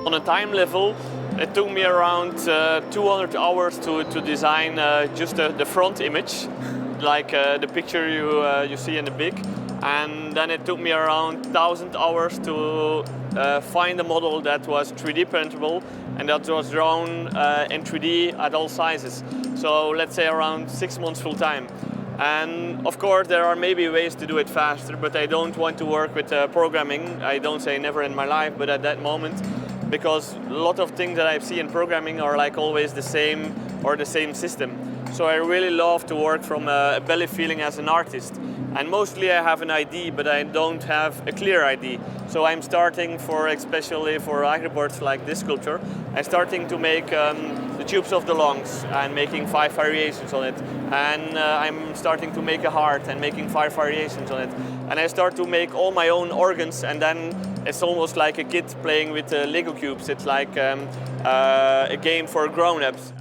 On a time level, it took me around 200 hours to design just the front image, like the picture you see in the big. And then it took me around 1,000 hours to find a model that was 3D printable and that was drawn in 3D at all sizes. So let's say around 6 months full time. And of course there are maybe ways to do it faster, but I don't want to work with programming. I don't say never in my life, but at that moment, because a lot of things that I see in programming are like always the same or the same system. So I really love to work from a belly feeling as an artist. And mostly I have an idea, but I don't have a clear idea. So I'm starting especially for AGRIEBORZ like this sculpture, I'm starting to make the tubes of the lungs and making 5 variations on it. And I'm starting to make a heart and making 5 variations on it. And I start to make all my own organs, and then it's almost like a kid playing with Lego cubes. It's like a game for grown-ups.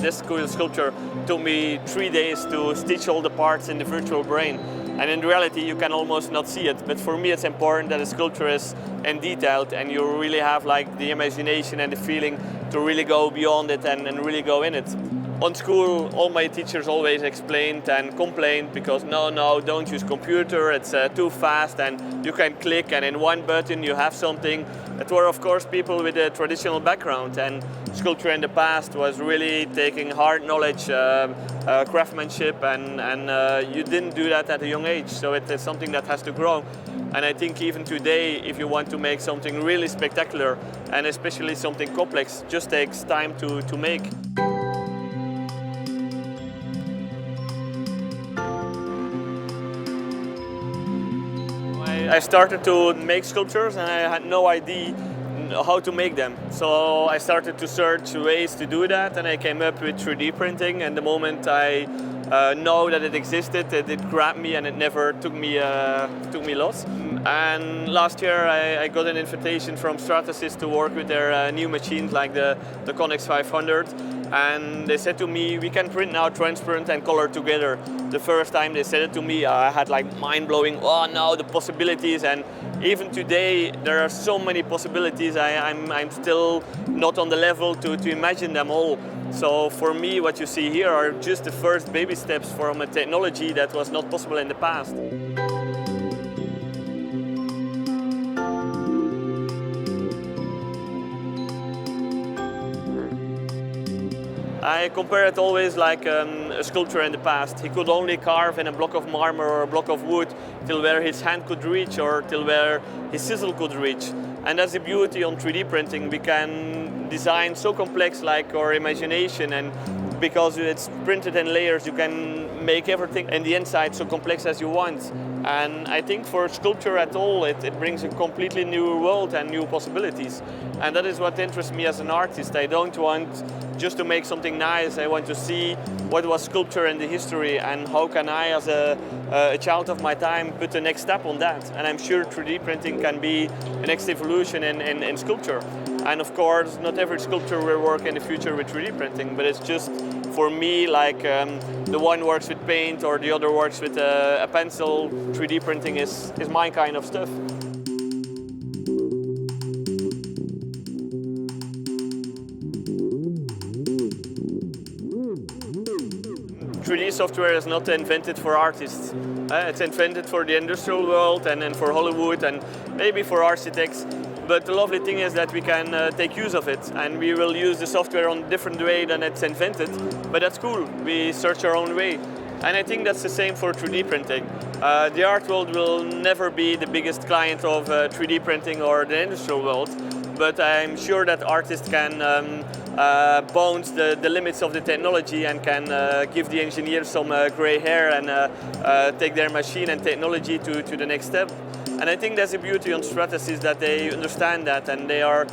This sculpture took me 3 days to stitch all the parts in the virtual brain. And in reality, you can almost not see it. But for me, it's important that a sculpture is detailed and you really have like the imagination and the feeling to really go beyond it and really go in it. On school, all my teachers always explained and complained because no, don't use computer, it's too fast and you can click and in one button you have something. That were of course people with a traditional background, and sculpture in the past was really taking hard knowledge, craftsmanship, and you didn't do that at a young age, so it is something that has to grow. And I think even today, if you want to make something really spectacular and especially something complex, just takes time to make. I started to make sculptures and I had no idea how to make them. So I started to search ways to do that, and I came up with 3D printing, and the moment I know that it existed, it grabbed me and it never took me loss. And last year I got an invitation from Stratasys to work with their new machines like the Connex 500. And they said to me, we can print now transparent and color together. The first time they said it to me, I had like mind-blowing, oh no, the possibilities. And even today, there are so many possibilities. I'm still not on the level to imagine them all. So for me, what you see here are just the first baby steps from a technology that was not possible in the past. I compare it always like a sculptor in the past. He could only carve in a block of marble or a block of wood till where his hand could reach or till where his chisel could reach. And that's the beauty on 3D printing. We can design so complex like our imagination, and because it's printed in layers, you can make everything in the inside so complex as you want. And I think for sculpture at all, it brings a completely new world and new possibilities. And that is what interests me as an artist. I don't want just to make something nice. I want to see what was sculpture in the history and how can I, as a child of my time, put the next step on that. And I'm sure 3D printing can be the next evolution in sculpture. And of course, not every sculpture will work in the future with 3D printing, but it's just, for me, like the one works with paint or the other works with a pencil. 3D printing is my kind of stuff. 3D software is not invented for artists. It's invented for the industrial world and for Hollywood and maybe for architects. But the lovely thing is that we can take use of it, and we will use the software on a different way than it's invented. But that's cool. We search our own way. And I think that's the same for 3D printing. The art world will never be the biggest client of 3D printing or the industrial world, but I'm sure that artists can bounce the limits of the technology and can give the engineers some gray hair and take their machine and technology to the next step. And I think that's the beauty on Stratasys, that they understand that, and they are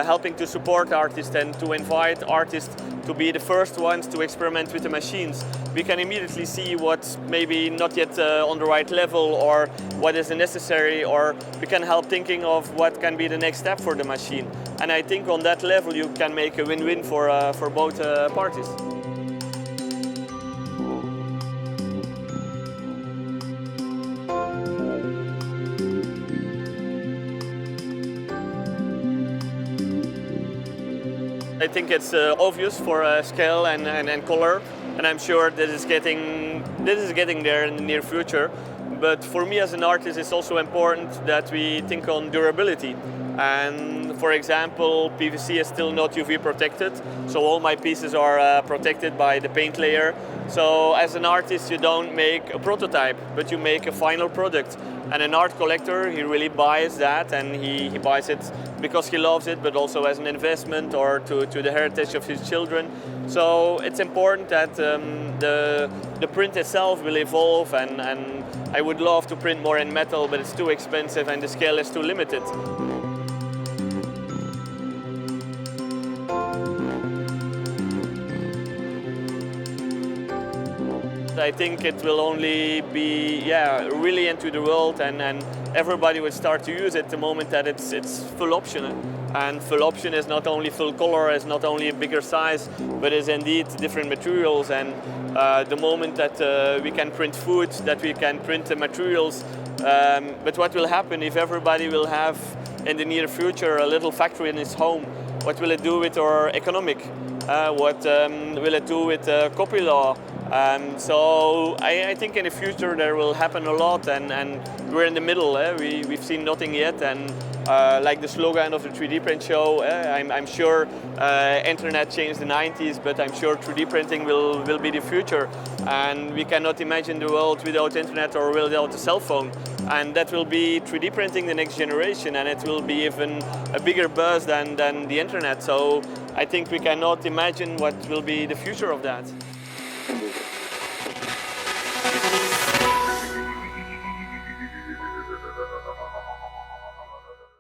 helping to support artists and to invite artists to be the first ones to experiment with the machines. We can immediately see what's maybe not yet on the right level, or what is necessary, or we can help thinking of what can be the next step for the machine. And I think on that level you can make a win-win for both parties. I think it's obvious for scale and color, and I'm sure this is getting there in the near future. But for me as an artist, it's also important that we think on durability. And for example, PVC is still not UV protected, so all my pieces are protected by the paint layer. So as an artist, you don't make a prototype, but you make a final product. And an art collector, he really buys that, and he buys it because he loves it, but also as an investment or to the heritage of his children. So it's important that the print itself will evolve, and I would love to print more in metal, but it's too expensive and the scale is too limited. I think it will only be really into the world, and everybody will start to use it the moment that it's full option. And full option is not only full color, is not only a bigger size, but is indeed different materials. And the moment that we can print food, that we can print the materials. But what will happen if everybody will have in the near future a little factory in his home? What will it do with our economic? What will it do with copy law? So I think in the future there will happen a lot, and we're in the middle. We've seen nothing yet, and like the slogan of the 3D print show, I'm sure internet changed the 90s, but I'm sure 3D printing will be the future. And we cannot imagine the world without internet or without a cell phone. And that will be 3D printing the next generation, and it will be even a bigger buzz than the internet. So I think we cannot imagine what will be the future of that.